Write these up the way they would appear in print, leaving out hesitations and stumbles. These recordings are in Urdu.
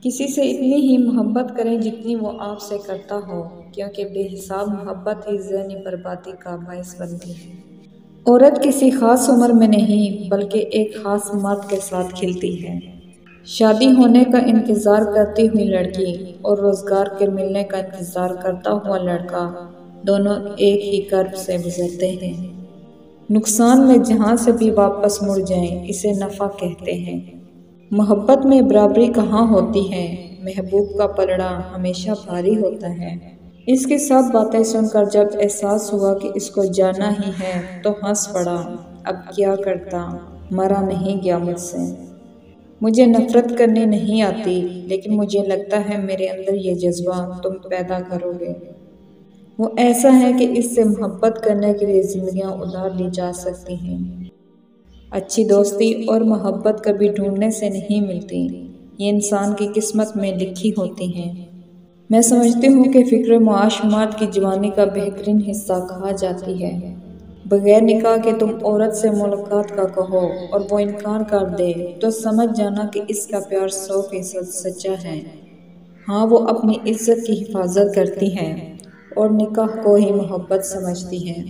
کسی سے اتنی ہی محبت کریں جتنی وہ آپ سے کرتا ہو، کیونکہ بے حساب محبت ہی ذہنی بربادی کا باعث بنتی ہے۔ عورت کسی خاص عمر میں نہیں بلکہ ایک خاص مرد کے ساتھ کھلتی ہے۔ شادی ہونے کا انتظار کرتی ہوئی لڑکی اور روزگار کے ملنے کا انتظار کرتا ہوا لڑکا دونوں ایک ہی کرب سے گزرتے ہیں۔ نقصان میں جہاں سے بھی واپس مڑ جائیں اسے نفع کہتے ہیں۔ محبت میں برابری کہاں ہوتی ہے، محبوب کا پلڑا ہمیشہ بھاری ہوتا ہے۔ اس کی سب باتیں سن کر جب احساس ہوا کہ اس کو جانا ہی ہے تو ہنس پڑا۔ اب کیا کرتا، مرا نہیں گیا مجھ سے۔ مجھے نفرت کرنی نہیں آتی، لیکن مجھے لگتا ہے میرے اندر یہ جذبہ تم پیدا کرو گے۔ وہ ایسا ہے کہ اس سے محبت کرنے کے لیے زندگیاں ادار لی جا سکتی ہیں۔ اچھی دوستی اور محبت کبھی ڈھونڈنے سے نہیں ملتی، یہ انسان کی قسمت میں لکھی ہوتی ہیں۔ میں سمجھتی ہوں کہ فکر معاش مرد کی جوانی کا بہترین حصہ کہا جاتی ہے۔ بغیر نکاح کے تم عورت سے ملاقات کا کہو اور وہ انکار کر دے تو سمجھ جانا کہ اس کا پیار 100% سچا ہے۔ ہاں، وہ اپنی عزت کی حفاظت کرتی ہے اور نکاح کو ہی محبت سمجھتی ہے۔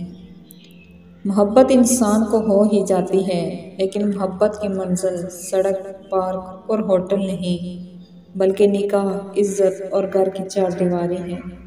محبت انسان کو ہو ہی جاتی ہے، لیکن محبت کی منزل سڑک، پارک اور ہوٹل نہیں، بلکہ نکاح، عزت اور گھر کی چار دیواری ہے۔